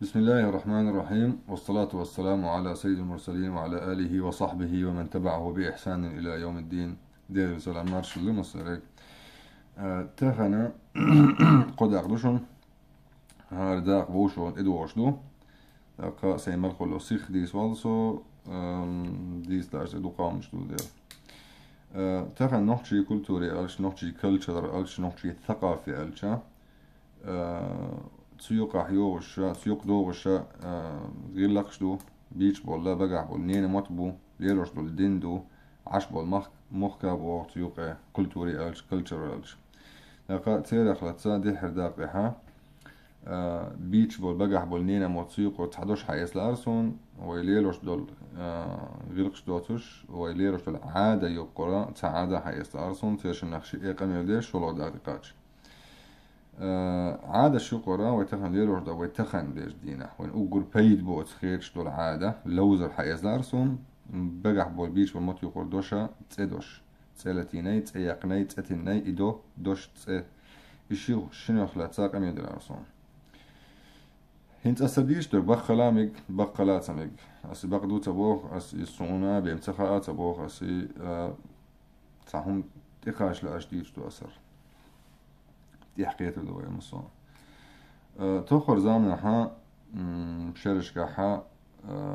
بسم الله الرحمن الرحيم، والصلاة والسلام على سيد المرسلين وعلى آله وصحبه ومن تبعه بإحسان إلى يوم الدين. دير سلام مارش اللي مصرك تخنا قد أقدشون هار داق بوشون إدو وشدو قا سيمال خلو سيخ ديس والسو ديس دارس إدو قامش دو دير تخن نوحشي كولتوري ألش نوحشي كلتشر ألش نوحشي ثقافي ألشا تسيوق حيوغش تسيوق دوغش غير لقشدو بيش بول لا بقع بول نين مطبو ليروش دول ديندو عش بول مخكا بو تسيوق كولتوري ألش كلتشر ألش لقا تيرا خلطسا دي حرداق إحا بيش بول بقع بول نين مو تسيوق وتحدوش حيس لارسون ويليروش دول غيرقش دوتوش ويليروش دول عادة يقرا تعادة حيس لارسون تيرش النخشي إيه قميل ديش شلو داقيقاتش عادة شقرا ويتخن ليروش دا ويتخن ليش دينا وين أقول بيد بوت خيرش دول عادة لوزر حيز لارسون بقح بول بيش والموت يقول دوشا تسيدوش تسيلتيني تسيقني تسيتيني إدو دوش تسي إشيو شنو خلا تساق أمي دلارسون هنت أسديش در بخلامك بخلاتمك أسي بقدو تبوخ أسي الصونا بيمتخاء تبوخ أسي تاهم تخاش لأشديش دو أسر دي حكايته دو يا مصون تخر زامنا ها شرشكا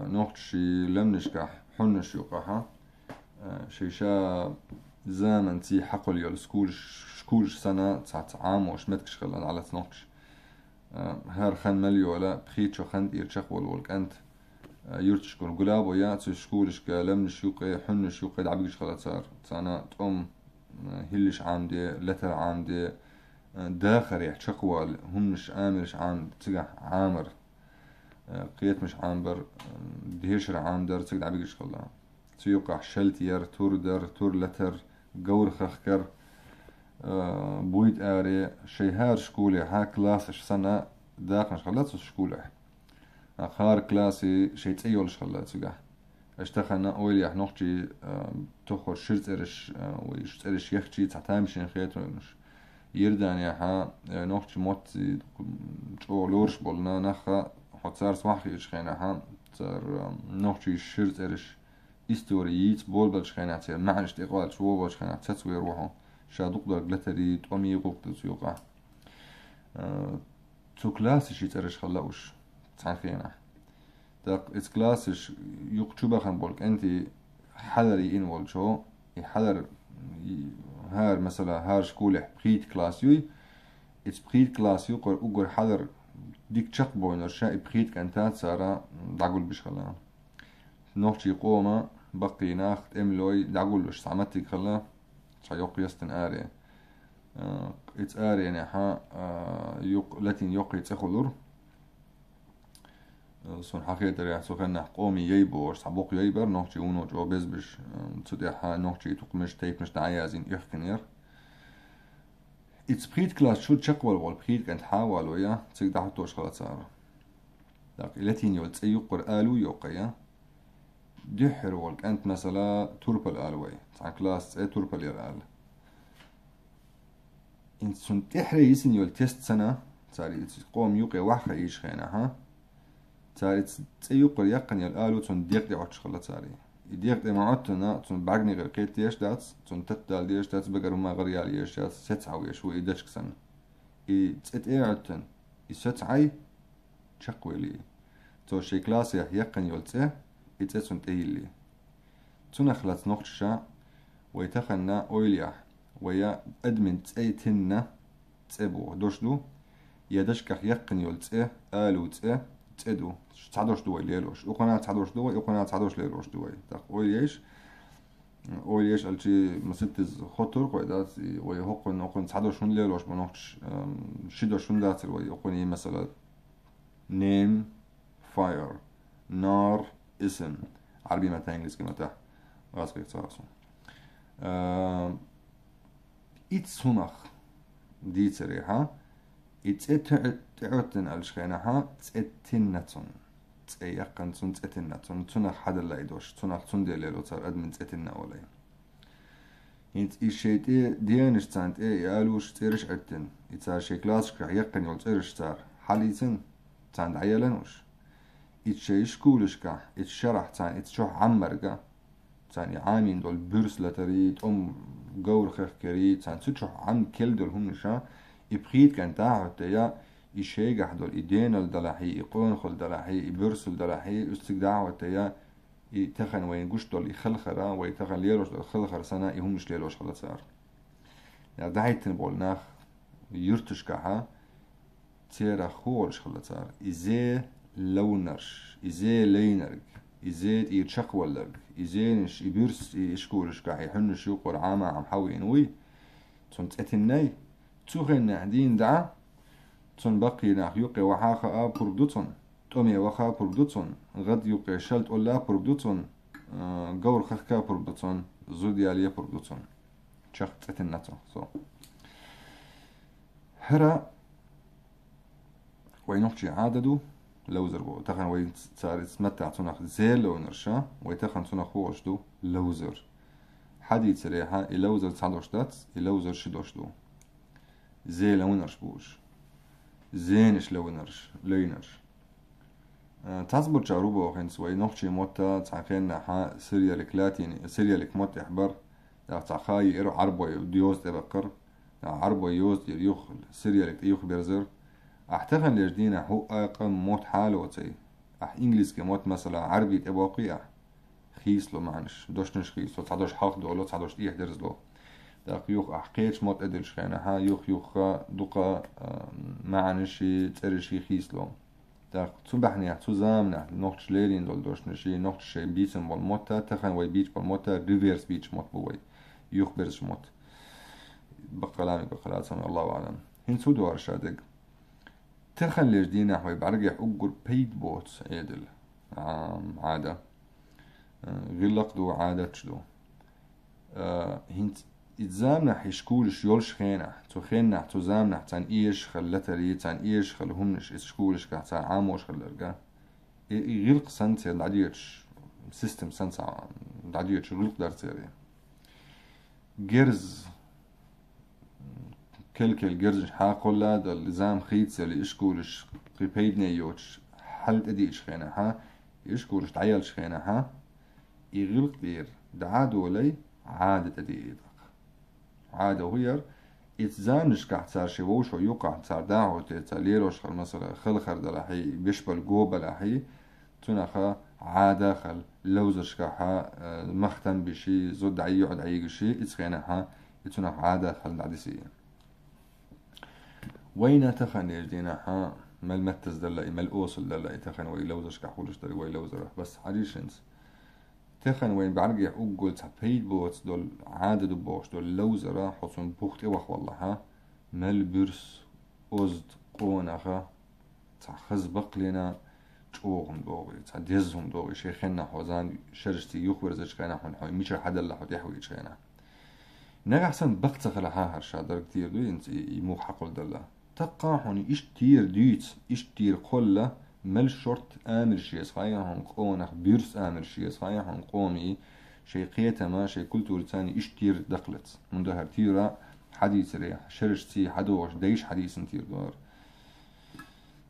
نوخشي لمنشكا حنش يوقعها شيشا زمن تي حقل يول سكولش سنة تسعة عام وش متكش خلال على تنوخش هار خان مليو ولا بخيتشو خان دير شخول والك أنت يرتشكون قلابو يا تسكولش كلمنش يوقع حنش يوقع دعبيش خلال صار سنة تقوم هلش عام دي لتر عام دي داخل يحشقوا هم مش عامرش عام تجح عامر قيت مش عامبر دهيشر عامدر تجد عبيش خلا تيوقع شلتير تور در تور لتر جور خخكر بويد آري شيهار شكولي ها كلاسش سنة داخل شخلات شكولة خار كلاسي شي تأيول شخلات تجح اشتخنا أولي نوختي تخور شرط إرش ويشت إرش يختي تعتامشين خيط مش يردان يا ها نوختي موت جو لورش بولنا نخا حتى صباح إيش خينا ها تر نوختي شرط إرش استورييت بول بلش خينا تير معنش تقوال شو بلش خينا تسوي روحه شادوق در جلتري تومي قوق تسيوقع تو كلاسش يترش خلاوش تعرفينه داك إت كلاسش يقتشوبا خن بولك أنتي حذري إن والشو يحذر هار مثلا هار شكولح بريت كلاسيوي إت بريت كلاسيو قر أقر حذر ديك تشق بوينر شا بريت كانتات سارة دعقول بش خلا نوختي قوما بقي ناخت املوي دعقول بش سعمتك خلا شايوق يستن آري إت آري يعني ها لاتين يوقي تسخلور سون حقيقة يعني سخنا قومي ييبو سبوق ييبر نوختي ونو جو بزبش تديها نوختي تقمش تيب مش دعيازين يخكنير إتس بريد كلاس شو تشقول وال بريد كانت حاول ويا تسيق دحطوش خلاص صار داك لاتين يول تسيق آلو يوقيا دحر والك أنت مثلا توربل آلوي تاع كلاس إيه توربل يرال إنت سون تحري يسن يول تيست سنة تاري قوم يوقي وحخة إيش خينا ها تاري تسيق يقن يالآلو تون ديق دي عطش خلا تاري يديق دي معطنا تون بعقني غير كيت ديش داتس تون تتدال ديش داتس بقر ما غريال يش داتس ستعو يش وإيدشك سنة تت إيه عطن يستعي تشقوي لي تو شي كلاسي يقن يولتسه يتسون تيلي تون خلات نقشة ويتخنا أويليح ويا أدمن تأيتنا تأبو دوشدو يدشكح يقن يولتسه آلو تأه تأدو تعدوش دوي ليلوش وقناة تعدوش دوي وقناة تعدوش ليلوش دوي تاق أويليش أويليش ألشي مسيتز خطر قويدات ويهقن وقن تعدوش من ليلوش بنوش شدوش من داتر ويقني مثلا نيم فاير نار اسم عربي متى إنجليزي كمتى غاز قيت صارسون إتس هنخ دي تريحة إتس تعتن الشخينها تأتنتون تأيقن تون تأتنتون تونخ حدا لا يدوش تونخ تون دي ليلو تار أدمن تأتنا ولاي إنت إشيت ديانش تانت يالوش تيرش عتن إتار شي كلاس كح يقن يول تيرش تار حاليتن تان عيلنوش إتشيش كولشكا إتشرح تان إتشوح عمرقا تان عامين دول بورس لتريد جور خير كريد تان تشوح عم كل دول هم نشا يبخيت كان تاعه تيا يشيجح دول إيدين الدلاحي يقون خل دلاحي يبورس الدلاحي استقداعه تيا يتخن وين قش دول يخلخرا ويتخن ليروش دول خلخر سنة يهم مش ليروش خلاص صار يعني دعيتن بولناخ يرتش كها تيرا خورش خلاص صار إزاي لونرش إزاي لينرج إزاي يتشق ولرج إزاي نش يبرس يشكورش كه يحنش يقر عامة عم حوي إنوي تون تأتناي تسوخن نعدين دعا تون بقي ناخ يقي وحاخا بردوتون تومي وخا بردوتون غد يقي شلت أولا بردوتون جور خخكا بردوتون زودياليا بردوتون شخ تأتناتو so هرا وينوحشي عاددو لوزر بو تخن وين صار يتمتع تنخ زيل لو نرشا ويتخن تنخ وشدو لوزر حدي تريحا اللوزر تصعدوش دات اللوزر شدوش دو زي لو نرش بوش زينش لو نرش لينرش تصبر جاروبو وخنس وينوحشي موتا تعخين نحا سيريا لكلاتيني سيريا لك موت إحبر تعخاي إيرو عربو ديوز تبقر عربو يوز يخ سيريا لك يخ برزر احتغن لجدينا هو اقم موت حاله وتي انجليز كموت مثلا عربي تباقي خيس لو معنش دوشنش خيس لو تصدوش حق دولو تصدوش ايه درز لو داق يوخ احقيتش موت ادلش خينا ها يوخ دوقا معنشي ترشي خيس لو داق تبحني تزامنا نوختش ليرين دول دوشنشي نوختش بيتن بالموتا تخن وي بيتش بالموتا ريفيرس بيتش موت بوي يوخ برش موت بقلامي بقلات الله اعلم هن سودو ارشادق تخن لجدينا حوي بعرقح أقول بيت بوتس عيدل عادة غلق دو عادة تشدو هنت إتزامنا حيشكولش يولش خينا تو خينا تو زامنا تان إيش خل لتري تان إيش خل همنش إشكولش كا تان عاموش خل لرقا غلق سنتي العديتش سيستم سنسا العديتش غلق دار تيري جرز كل جرج حاقولا دل زام خيتس اللي إشكولش قيبيدنا يوتش حلت أديش خينا ها إشكولش تعيلش خينا ها يغلق دير دعادو لي عادة أديدك عادة وهير إتزانش كحتار شووش ويوقع تار داعو تليروش خل مثلا خلخر دلاحي بيشبل جوبا لاحي تنخا عادة خل لوزش كحا مختم بشي زود عيو عد عيقشي إتخينا ها يتنخ عادة خل دعدسية وين تخن يجدينا ها مال متز دلائي مال أوصل دلائي تخن وين لوزش كحولش دلائي وين لوزر بس حديشنس تخن وين بعرقي أقول تبيد بوتس دول عادة دبوش دول لوزر حصن بوخت إوخ والله ها مال برس أزد قونخا تخز بقلنا تشوغم دوغي تديزهم دوغي شيخنا حوزان شرشتي يخبر زج خينا حون حوي ميشر حدا اللي حوت يحوي شينا نجا أحسن بقت خلها هرشادر كتير دوي انت يمو حقل دلا تقاحوني إيش تير ديت إيش تير قلة مل شرط آمر شيء صحيح هم قونخ بيرس آمر شيء صحيح هم قومي شيء قيته ما شيء كل ثاني إيش تير دخلت من ده تيرا حديث ريح شرشتي حدوش ديش حديث تير دار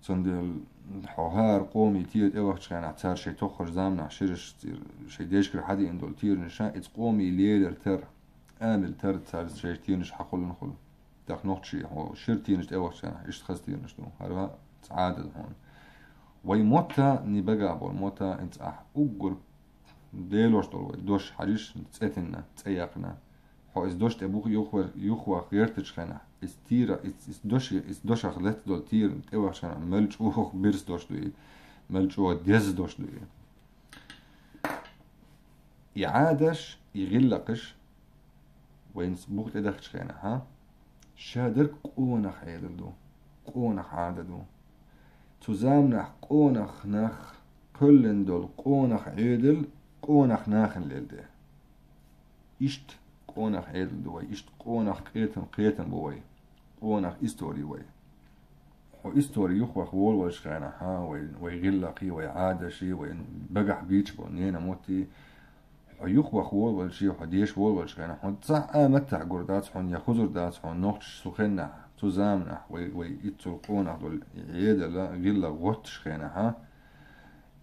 صندل حوهار قومي تير اوقت كان اعتار شيء تخرج زامنا شرش تير شيء ديش كر حدي اندول تير نشا قومي ليدر تر آمل تر تر شيء تير نش حقول نخل داخ نوت شيء هو شرتي نش اوقت كان إيش تخز تير نش دو هذا تعادل هون ويموتا نبقى بول موتا انت أقول ديلوش دول دوش حريش تسأتنا تسيقنا هو إز دوش تبوخ يخوى غيرتش خنا استيرا إز دوش أخلت دول تير تبوخ خنا ملج أوخ بيرس دوش دوي ملج أوخ ديز دوش دوي يعادش يغلقش وين بوخ تدخش خنا ها شادر قونخ عيدل قونخ عاددو تزامنح قونخ نخ كلن دول قونخ عيدل قونخ ناخن للده إشت قونخ عيدل دوي إشت قونخ قيتن بوي قونخ إستوري وي و إستوري يخوخ وول والشغانا ها ويغلقي ويعادشي ويبقح بيتش بونينا موتي يخوخ وول والشي وحديش وول والشغانا حون تصح آمتع قردات حون يخزر دات حون نوخش سخنا تزامنه ويتلقونه دول عيدا لا غلا غوتش خينها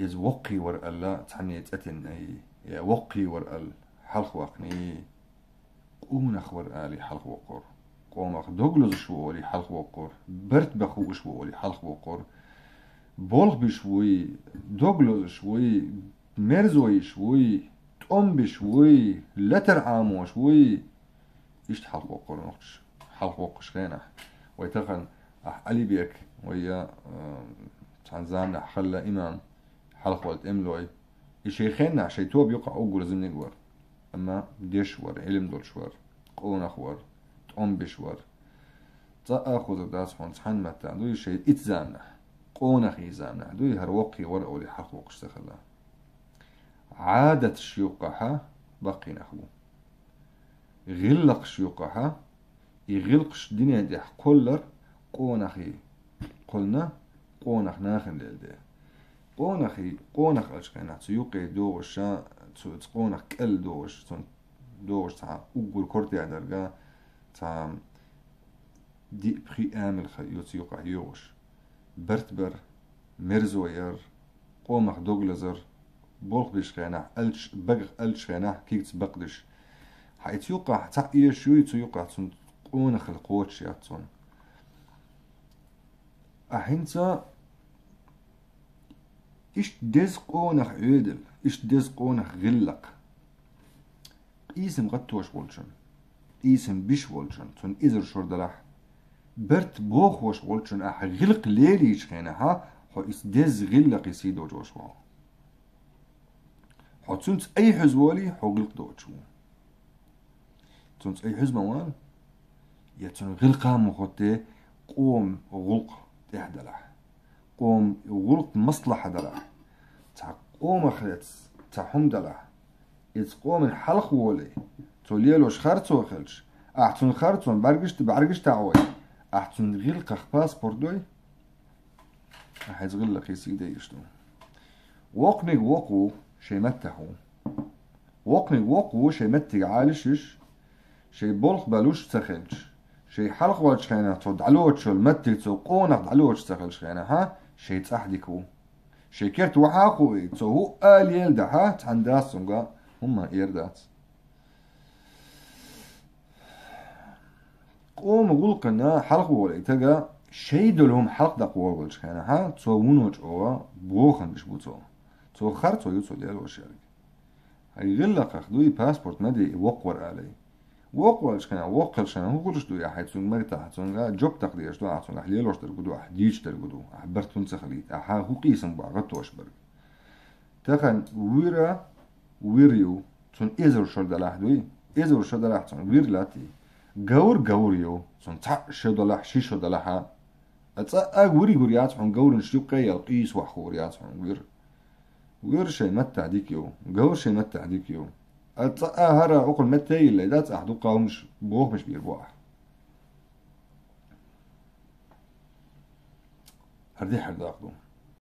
إز وقي ور ألا تعني تأتن أي وقي ور أل حلق وقني قونخ ور آلي حلق وقر قومخ دوغلوز شوولي حلق وقر برت بخو شوولي حلق وقر بولغ بشوي دوغلوز شوي مرزوي شوي تقوم بشوي لتر عامو شوي إيش حلق وقر نقش حلق وقش غينا ويتخن علي بيك ويا تنزامنا خلا إمام حلق والت إملوي إشيخنا شيتوب بيقع أوجو لازم نجور أما ديش ور علم دول شور قونا خور تقوم بشور تأخذ داس حون تحن متى دوي شيء إتزامنا قونا خي زامنا دوي هروقي ور أولي حلق وقش تخلا عادة شيوقها بقي نخو غلق شيوقها يغلقش دنيا دي كلر قونخي قلنا قونخ ناخن للدي قونخي قونخ أشكينا تيوقي دوغش تقونخ كل دوغش دوغش تا أقول كورتي عدرقا تا دي بخي آمل خيو تيوقع يوغش برتبر مرزوير قومخ دوغلزر بولخ بيشكينا ألش بغ ألش خينا كيكت بقدش حيث يوقع تا إيه شوي تيوقع قونخ القوتش ياتون أحينتا إيش دز قونخ عدل إيش دز قونخ غلق إيسم غتوش ولشن إيسم بيش ولشن تون إذر شردلح برت بوخ وش ولشن أح غلق ليليش خينا ها هو إيس دز غلق يسيدو جوشوا هو تونت أي حزوالي هو غلق دوشوا تونت أي حزب موال يتون غلقا مخوتي قوم غلق تحدلح قوم غلق مصلحة دلح تا قوم خلتس تا حمدلح إذ قوم الحلق ولي توليلوش خرطو خلش أحتون خرطون برقش تعوي أحتون غلق باسبور دوي أحيز غلق يسيدي يشتو وقنق وقو شيمتحو وقنق وقو شيمتق عالشش شي بولخ بالوش تخلش شي حلق والش خينا تو دعلوش المتق تو قونق دعلوش تخلش خينا ها شي تحديكو شي كيرت وحاقو تو هو قال يلدع ها تحنداس سنقا هما إيردات قوم غلقنا حلق ولي تقا شي دولهم حلق دقوا والش خينا ها تو ونوش أوا بوخن بشبوتو تو خرطو يوتو ديالو شارك هاي غلق أخدوي باسبورت مدي وقور علي وقوالش كنا وقلش كنا هو كلش دو يا حيتون مرتا حتون جوب تقديرش دو حتون أحليلوش ترقدو أحديش ترقدو أحبرتون تخليت أحا هو قيسم بعغتوش برق تخن ويرا ويريو تون إزر شرد لحدوي إزر شرد لحتون وير لاتي جوريو تون تع شرد لح شي شرد لحا أتسا ويري غوريات حون جورن شيوقي يلقيس وحوريات حون وير شي متى ديكيو جور شي متى ديكيو هرا عقل متى اللي دات أحدو قاومش بوخ مش بيربوح هردي حرد أخدو